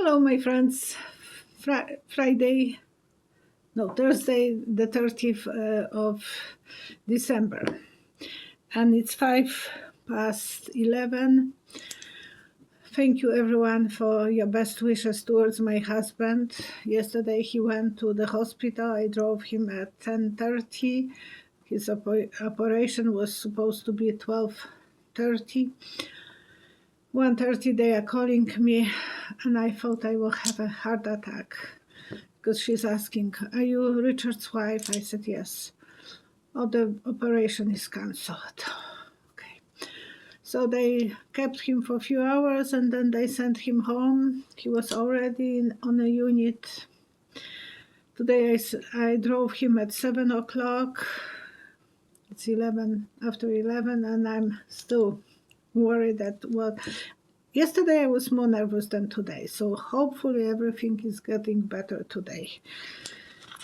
Hello, my friends. Thursday, the 30th of December, and it's 11:05. Thank you, everyone, for your best wishes towards my husband. Yesterday, he went to the hospital. I drove him at 10:30. His operation was supposed to be at 12:30. 1:30 they are calling me, and I thought I will have a heart attack because she's asking, "Are you Richard's wife?" I said yes. "Oh, the operation is cancelled." Okay. So they kept him for a few hours, and then they sent him home. He was already on a unit. Today I drove him at 7 o'clock. It's after 11, and I'm still worried that yesterday I was more nervous than today, so hopefully everything is getting better today.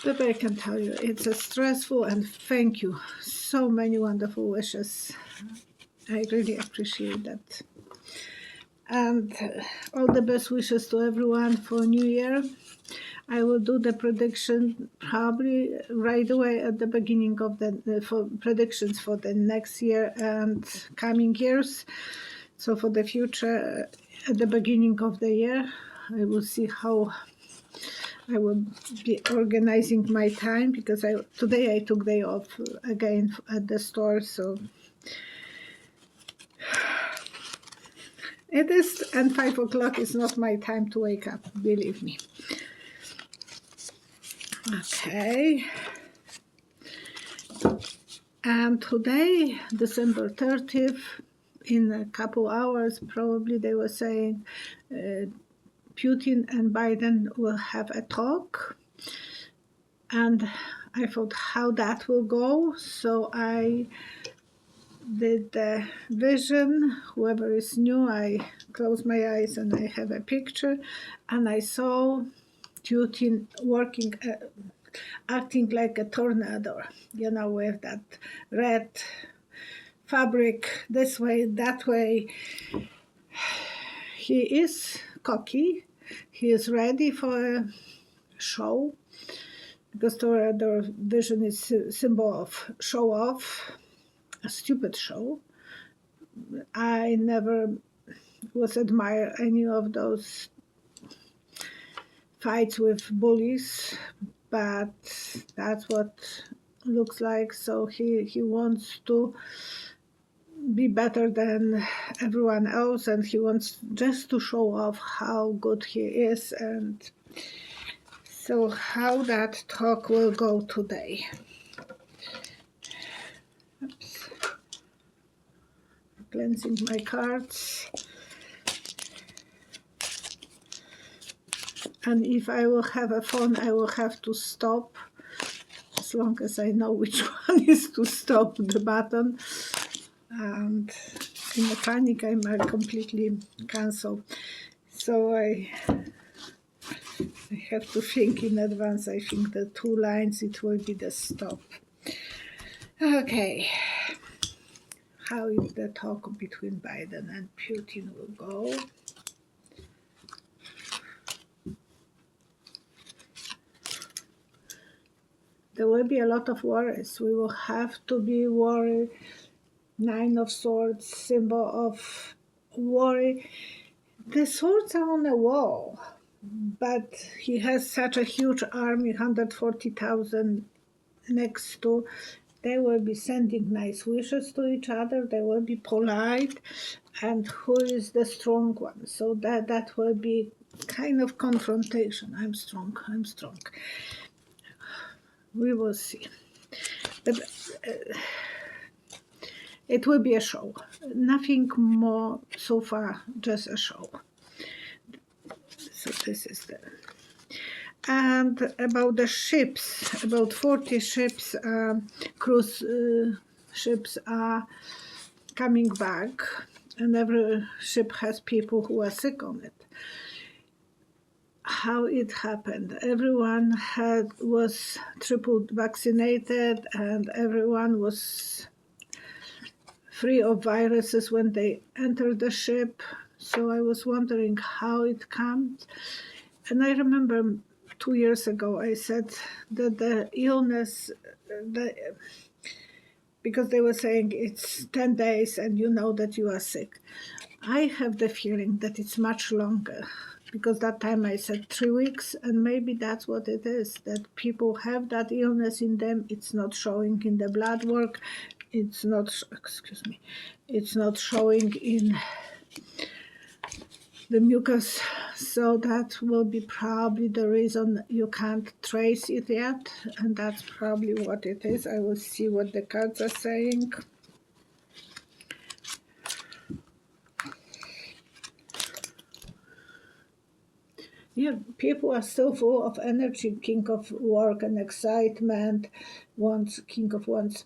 But I can tell you, it's a stressful, and thank you. So many wonderful wishes. I really appreciate that. And all the best wishes to everyone for New Year. I will do the prediction probably right away at the beginning of for predictions for the next year and coming years. So for the future, at the beginning of the year, I will see how I will be organizing my time, because today I took day off again at the store, so it is, and 5 o'clock is not my time to wake up, believe me. Okay. And today, December 30th, in a couple hours, probably they were saying Putin and Biden will have a talk. And I thought how that will go. So I did the vision. Whoever is new, I close my eyes and I have a picture. And I saw Putin working, acting like a Toreador, with that red fabric, this way, that way. He is cocky. He is ready for a show, because Toreador vision is a symbol of show off, a stupid show. I never was admire any of those fights with bullies, but that's what looks like. So he wants to be better than everyone else, and he wants just to show off how good he is. And so how that talk will go today. Oops. Cleansing my cards. And if I will have a phone, I will have to stop, as long as I know which one is to stop the button. And in a panic, I might completely cancel. So I have to think in advance. I think the 2 lines, it will be the stop. Okay. How is the talk between Biden and Putin will go? There will be a lot of worries. We will have to be worried. 9 of Swords, symbol of worry. The swords are on a wall, but he has such a huge army, 140,000 next to. They will be sending nice wishes to each other. They will be polite. And who is the strong one? So that will be kind of confrontation. I'm strong. We will see. But it will be a show. Nothing more so far, just a show. So this is the... And about the ships, about 40 ships, cruise ships are coming back, and every ship has people who are sick on it. How it happened? Everyone was triple vaccinated, and everyone was free of viruses when they entered the ship. So I was wondering how it comes. And I remember 2 years ago I said that the illness, because they were saying it's 10 days and you know that you are sick. I have the feeling that it's much longer, because that time I said 3 weeks, and maybe that's what it is, that people have that illness in them. It's not showing in the blood work. It's not, it's not showing in the mucus. So that will be probably the reason you can't trace it yet, and that's probably what it is. I will see what the cards are saying. Yeah, people are so full of energy, King of Work and excitement, King of Wands.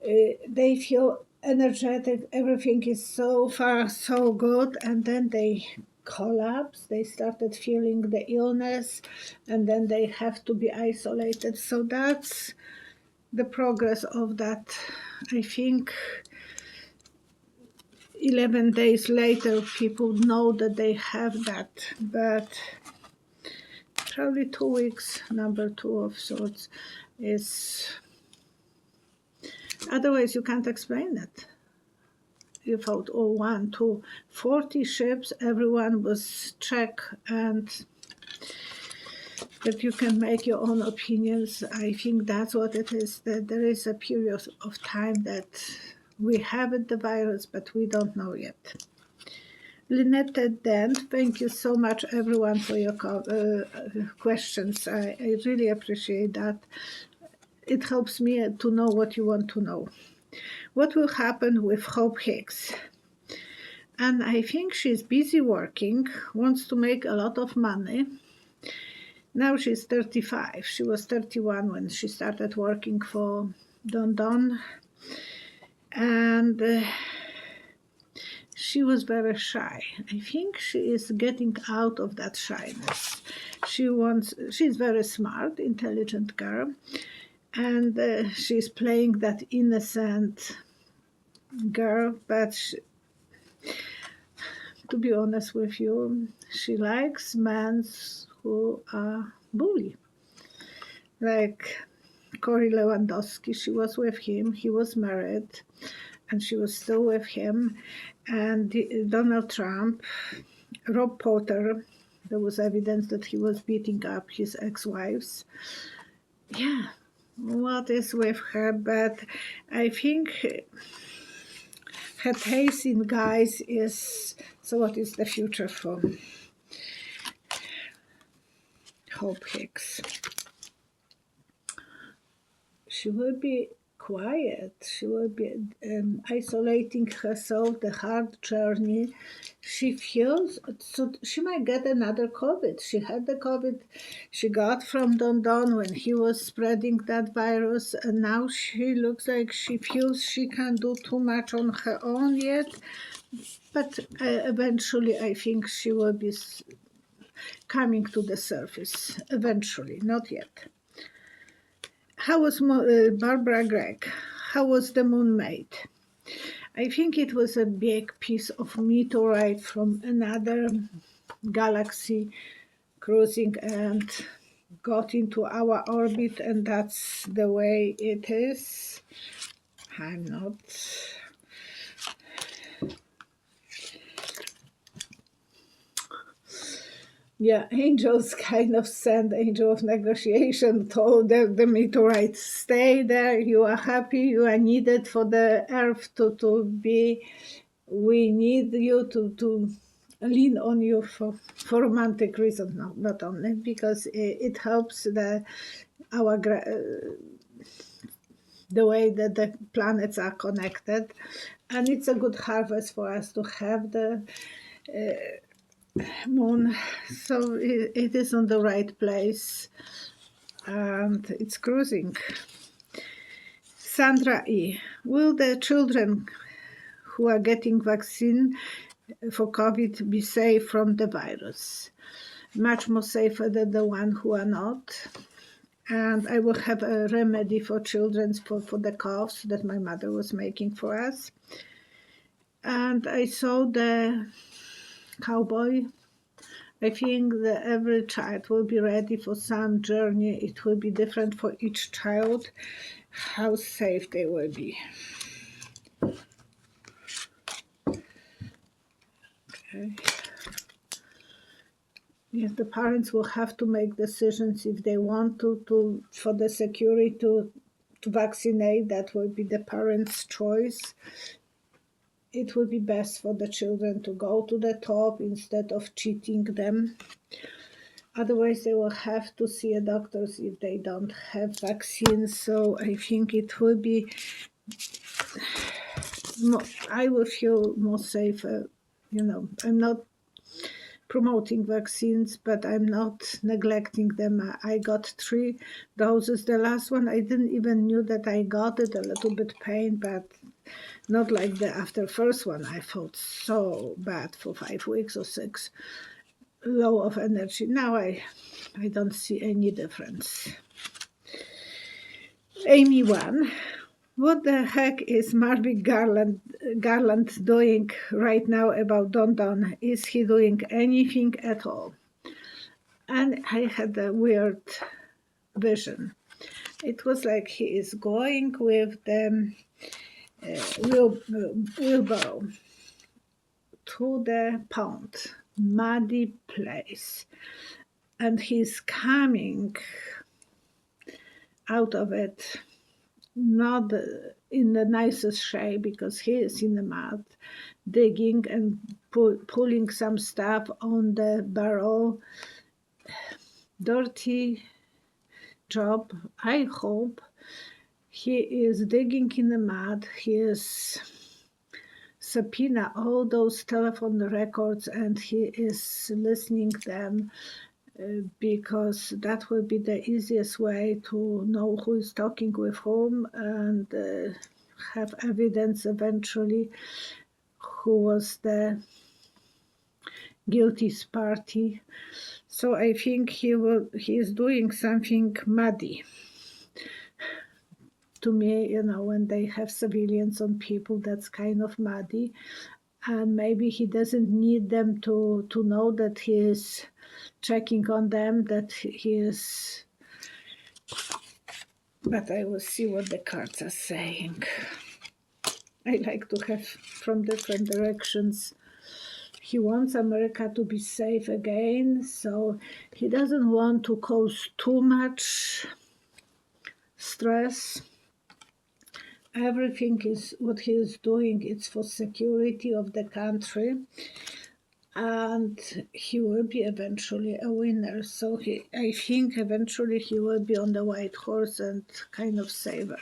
They feel energetic, everything is so far so good, and then they collapse. They started feeling the illness, and then they have to be isolated. So that's the progress of that. I think 11 days later, people know that they have that, but probably 2 weeks, number 2 of swords, is, otherwise you can't explain it. You thought, oh, 1, 2, 40 ships, everyone was checked, and that you can make your own opinions. I think that's what it is, that there is a period of time that we have the virus, but we don't know yet. Lynette Dent, thank you so much, everyone, for your questions. I really appreciate that. It helps me to know what you want to know. What will happen with Hope Hicks? And I think she's busy working, wants to make a lot of money. Now she's 35. She was 31 when she started working for Don Don. And she was very shy. I think she is getting out of that shyness. She's very smart, intelligent girl, and she's playing that innocent girl, but to be honest with you, she likes men who are bully. Like Corey Lewandowski, she was with him, he was married, and she was still with him. And Donald Trump, Rob Porter, there was evidence that he was beating up his ex-wives. Yeah, what is with her? But I think her taste in guys is, so what is the future for Hope Hicks? She will be quiet. She will be isolating herself, the hard journey. She feels, so she might get another COVID. She had the COVID she got from Don Don when he was spreading that virus, and now she looks like she feels she can't do too much on her own yet. But eventually I think she will be coming to the surface. Eventually, not yet. How was Barbara Gregg? How was the moon made? I think it was a big piece of meteorite from another galaxy cruising and got into our orbit, and that's the way it is. I'm not... Yeah, angels kind of send angel of negotiation, told the meteorite, stay there, you are happy, you are needed for the earth to be, we need you to lean on you for romantic reasons, no, not only, because it helps the way that the planets are connected, and it's a good harvest for us to have the moon, so it is on the right place and it's cruising. Sandra E. Will the children who are getting vaccine for COVID be safe from the virus? Much more safer than the one who are not. And I will have a remedy for children for the coughs that my mother was making for us. And I saw the cowboy. I think that every child will be ready for some journey. It will be different for each child, how safe they will be. Okay. Yes, the parents will have to make decisions if they want to for the security to vaccinate. That will be the parents' choice. It will be best for the children to go to the top instead of cheating them. Otherwise, they will have to see a doctor if they don't have vaccines. So I think it will be, I will feel more safer. I'm not promoting vaccines, but I'm not neglecting them. I got 3 doses. The last one, I didn't even knew that I got it, a little bit pain, but not like the after first one. I felt so bad for 5 weeks or 6, low of energy. Now I don't see any difference. Amy 1. What the heck is Merrick Garland doing right now about Don Don? Is he doing anything at all? And I had a weird vision. It was like he is going with the wheelbarrow to the pond, muddy place, and he's coming out of it not in the nicest shape because he is in the mud, digging and pulling some stuff on the barrel. Dirty job. I hope he is digging in the mud. He is subpoena all those telephone records and he is listening them. Because that will be the easiest way to know who is talking with whom and have evidence eventually who was the guilty party. So I think he is doing something muddy. To me, when they have civilians on people, that's kind of muddy. And maybe he doesn't need them to know that he is checking on them, that he is. But I will see what the cards are saying. I like to have from different directions. He wants America to be safe again, so he doesn't want to cause too much stress. Everything is what he is doing. It's for security of the country. And he will be eventually a winner. So I think eventually he will be on the white horse and kind of saver.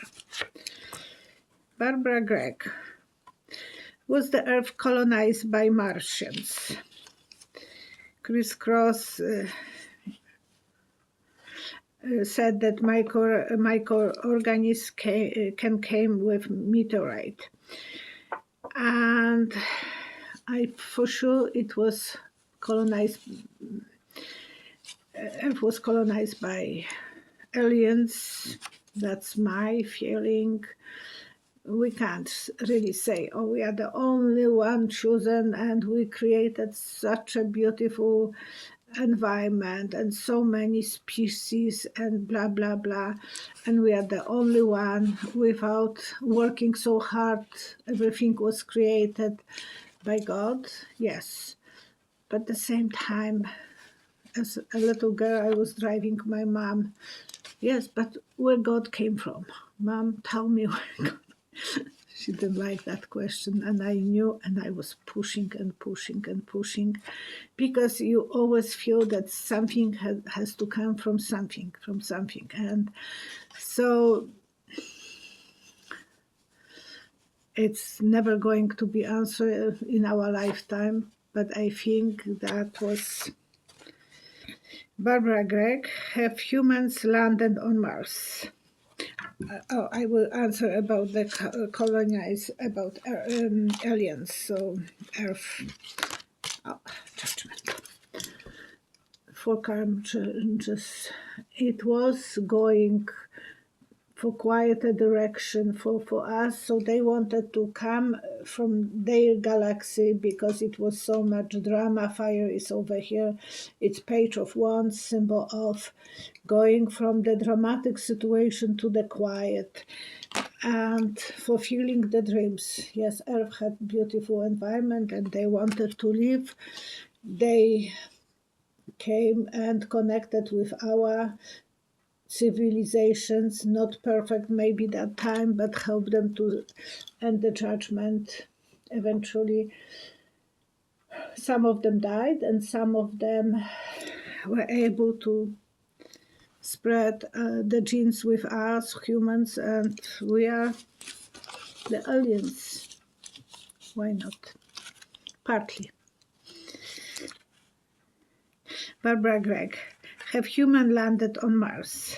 Barbara Gregg. Was the Earth colonized by Martians? Crisscross said that microorganisms can came with meteorite. And for sure it was colonized. Earth was colonized by aliens. That's my feeling. We can't really say, oh, we are the only one chosen and we created such a beautiful environment and so many species and blah, blah, blah. And we are the only one without working so hard. Everything was created by God, yes. But at the same time, as a little girl, I was driving my mom. Yes, but where God came from? Mom, tell me where God. She didn't like that question, and I knew, and I was pushing and pushing and pushing, because you always feel that something has to come from something, and so it's never going to be answered in our lifetime, but I think that was Barbara Gregg. Have humans landed on Mars? I will answer about the colonized, about aliens, so Earth. Judgment. For changes. It was going for quieter direction for us. So they wanted to come from their galaxy because it was so much drama. Fire is over here. It's page of wands, symbol of going from the dramatic situation to the quiet and fulfilling the dreams. Yes, Earth had beautiful environment and they wanted to live. They came and connected with our civilizations, not perfect maybe that time, but help them to end the judgment. Eventually, some of them died and some of them were able to spread the genes with us, humans, and we are the aliens. Why not? Partly. Barbara Gregg. Have humans landed on Mars?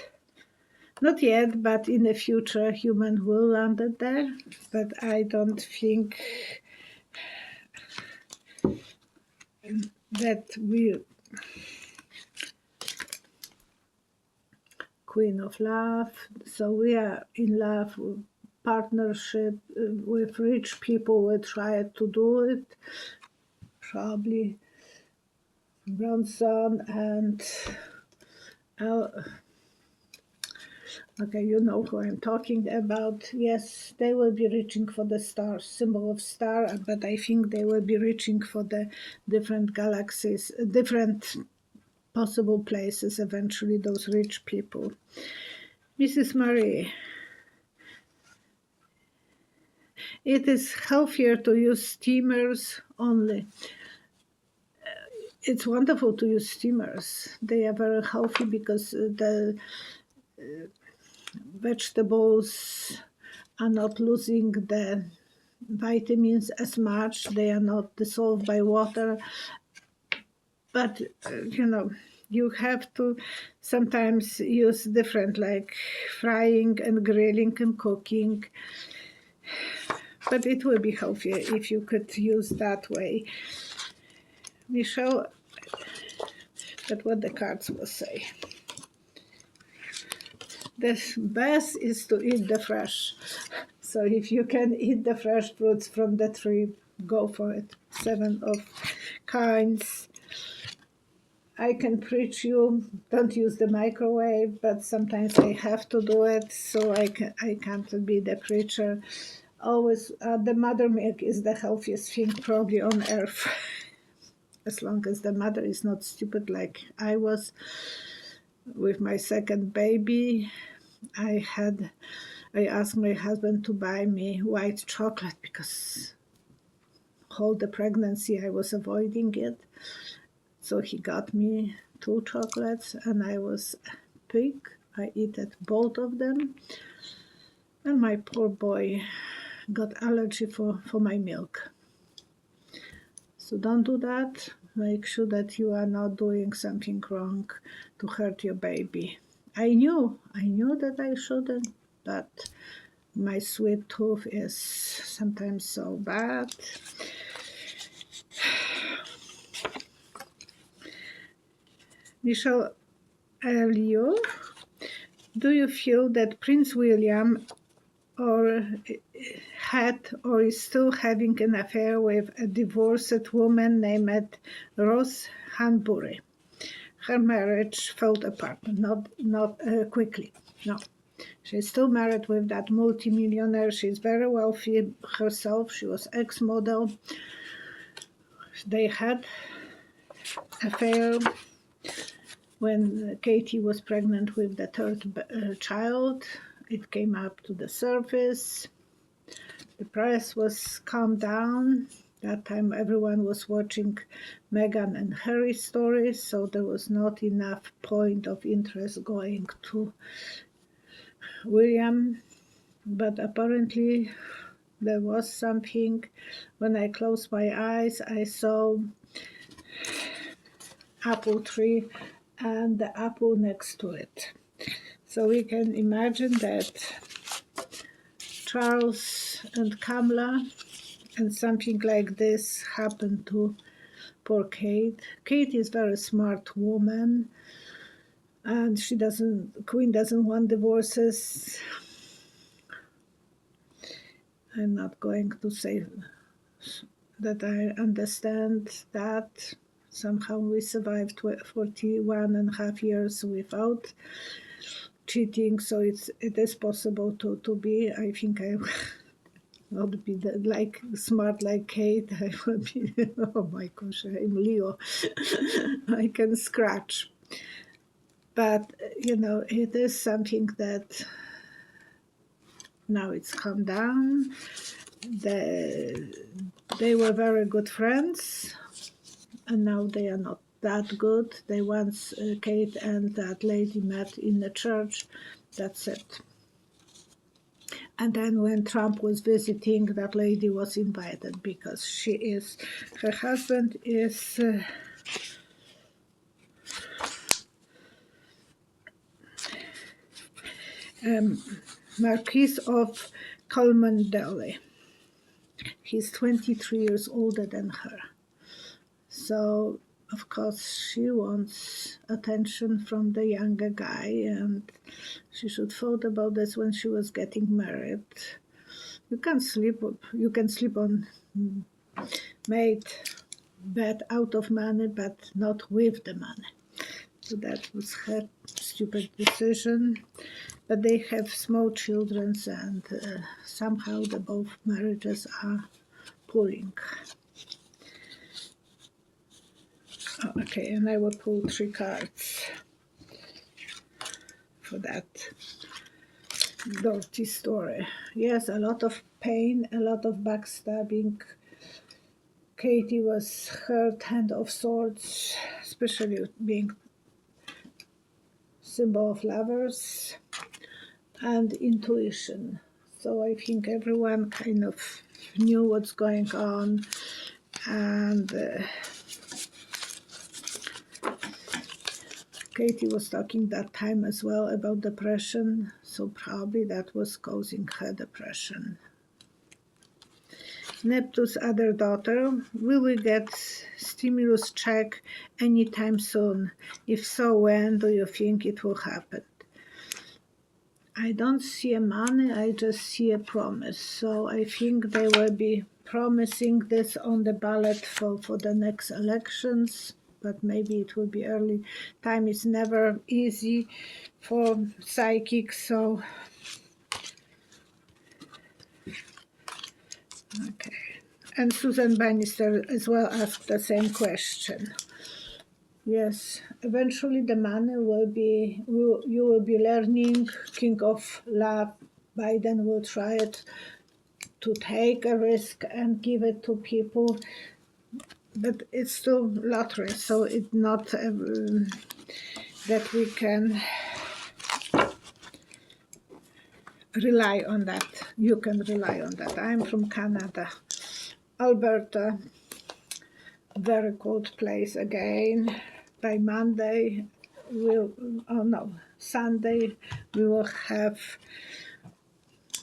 Not yet, but in the future human will land there. But I don't think that we... Queen of Love. So we are in love with partnership with rich people. We try to do it. Probably Bronson and okay, you know who I'm talking about. Yes, they will be reaching for the star, symbol of star, but I think they will be reaching for the different galaxies, different possible places eventually, those rich people. Mrs. Marie, it is healthier to use steamers only. It's wonderful to use steamers. They are very healthy because the vegetables are not losing the vitamins as much. They are not dissolved by water. But, you have to sometimes use different, like frying and grilling and cooking. But it will be healthier if you could use that way. Michelle, that's what the cards will say. The best is to eat the fresh. So if you can eat the fresh fruits from the tree, go for it. 7 of Kinds. I can preach you, don't use the microwave, but sometimes I have to do it, so I can't be the preacher. Always, the mother milk is the healthiest thing probably on earth. As long as the mother is not stupid like I was with my second baby. I asked my husband to buy me white chocolate because all the pregnancy I was avoiding it. So he got me 2 chocolates and I was pig. I ate both of them. And my poor boy got allergy for my milk. So don't do that. Make sure that you are not doing something wrong to hurt your baby. I knew that I shouldn't, but my sweet tooth is sometimes so bad. Michelle Elio, do you feel that Prince William had or is still having an affair with a divorced woman named Rose Hanbury? Her marriage fell apart, not quickly. No, she's still married with that multimillionaire. She's very wealthy herself. She was ex-model. They had affair when Katie was pregnant with the 3rd child. It came up to the surface. The press was calmed down. That time everyone was watching Meghan and Harry stories, so there was not enough point of interest going to William. But apparently there was something. When I closed my eyes, I saw apple tree and the apple next to it. So we can imagine that Charles and Kamala and something like this happened to poor Kate. Kate is a very smart woman and Queen doesn't want divorces. I'm not going to say that I understand that. Somehow we survived 41 and a half years without cheating, so it is possible to be. I think I would be like smart like Kate. I would be, oh my gosh, I'm Leo. I can scratch. But, it is something that now it's calmed down. They were very good friends, and now they are not that good. They once, Kate and that lady met in the church. That's it. And then when Trump was visiting, that lady was invited because her husband is Marquis of Colonized. He's 23 years older than her. So, of course, she wants attention from the younger guy, and she should thought about this when she was getting married. You can sleep on made bed out of money, but not with the money. So that was her stupid decision. But they have small children, and somehow the both marriages are pulling. Okay, and I will pull 3 cards for that dirty story. Yes, a lot of pain, a lot of backstabbing. Katie was hurt, Hand of Swords, especially being symbol of lovers, and intuition. So I think everyone kind of knew what's going on, and Katie was talking that time as well about depression, so probably that was causing her depression. Neptune's other daughter, will we get stimulus check anytime soon? If so, when do you think it will happen? I don't see a money, I just see a promise. So I think they will be promising this on the ballot for the next elections, but maybe it will be early. Time is never easy for psychics, so okay. And Susan Bannister as well asked the same question. Yes, eventually the money will be, you will be learning. King of Love, Biden will try it to take a risk and give it to people, but it's still lottery, so it's not that we can rely on that. You can rely on that. I'm from Canada, Alberta, very cold place again. By Monday, Sunday, we will have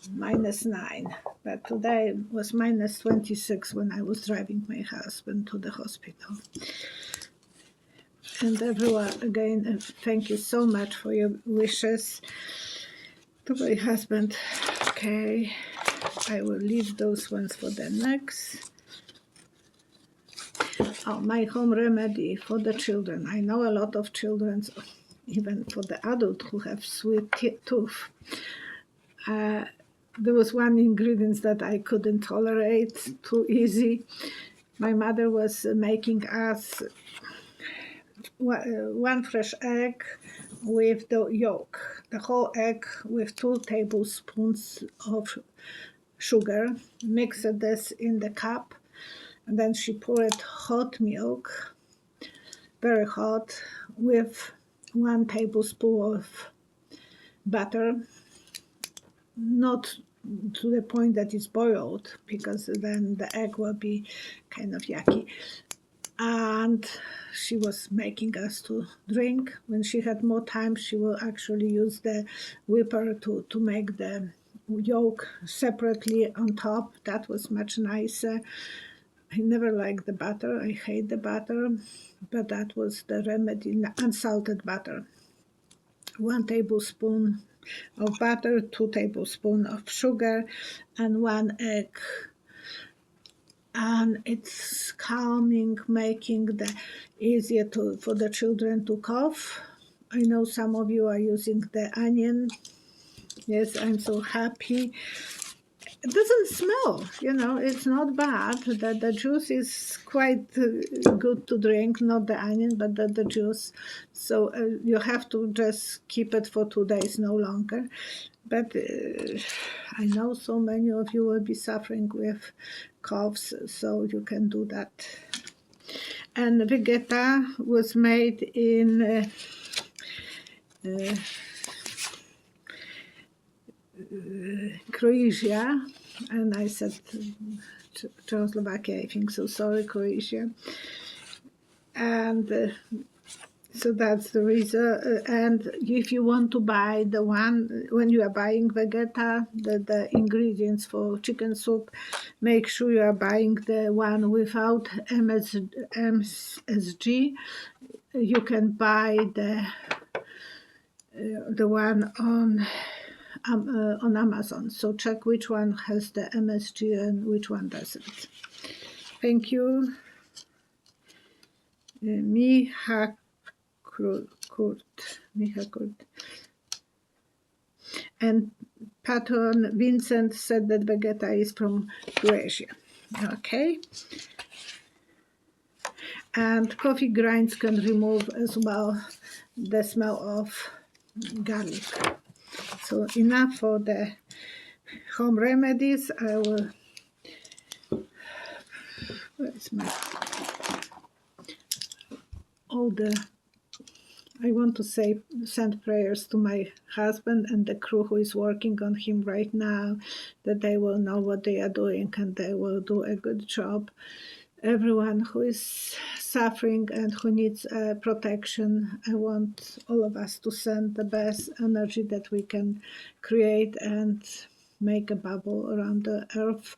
-9, but today was -26 when I was driving my husband to the hospital. And everyone, again, thank you so much for your wishes to my husband. Okay, I will leave those ones for the next. Oh, my home remedy for the children. I know a lot of children, even for the adult who have sweet tooth. There was one ingredient that I couldn't tolerate too easy. My mother was making us one fresh egg with the yolk, the whole egg with 2 tablespoons of sugar, mixed this in the cup, and then she poured hot milk, very hot, with 1 tablespoon of butter, not to the point that it's boiled, because then the egg will be kind of yucky. And she was making us to drink. When she had more time, she will actually use the whipper to make the yolk separately on top. That was much nicer. I never liked the butter. I hate the butter, but that was the remedy. Unsalted butter, 1 tablespoon of butter, 2 tablespoons of sugar, and 1 egg. And it's calming, making the easier for the children to cough. I know some of you are using the onion. Yes, I'm so happy. It doesn't smell, it's not bad. The juice is quite good to drink, not the onion, but the juice. So you have to just keep it for 2 days, no longer. But I know so many of you will be suffering with coughs, so you can do that. And Violetta was made in Croatia, and I said Czechoslovakia, I think so, sorry, Croatia. And so that's the reason. And if you want to buy the one, when you are buying Violetta, the ingredients for chicken soup, make sure you are buying the one without MSG. You can buy the one on Amazon. So check which one has the MSG and which one doesn't. Thank you. Micha Kurt. And Patron Vincent said that Violetta is from Croatia. Okay. And coffee grinds can remove as well the smell of garlic. So enough for the home remedies. I will. Where's my I want to send prayers to my husband and the crew who is working on him right now, that they will know what they are doing and they will do a good job. Everyone who is suffering and who needs protection, I want all of us to send the best energy that we can create and make a bubble around the earth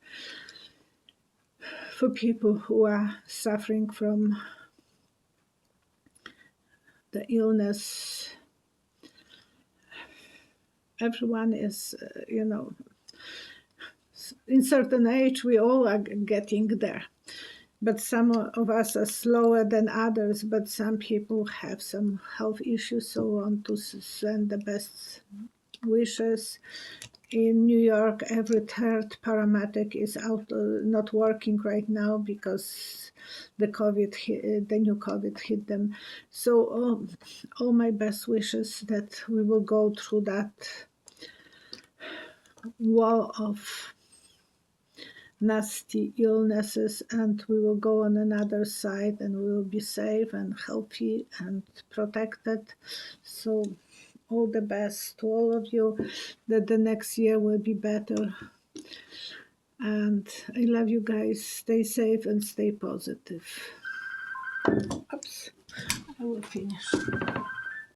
for people who are suffering from the illness. Everyone is, in certain age, we all are getting there. But some of us are slower than others, but some people have some health issues, so I want to send the best wishes. In New York, every third paramedic is out, not working right now because the new COVID hit them. So all my best wishes that we will go through that wall of nasty illnesses and we will go on another side and we will be safe and healthy and protected. So all the best to all of you, that the next year will be better. And I love you guys. Stay safe and stay positive. Oops, I will finish.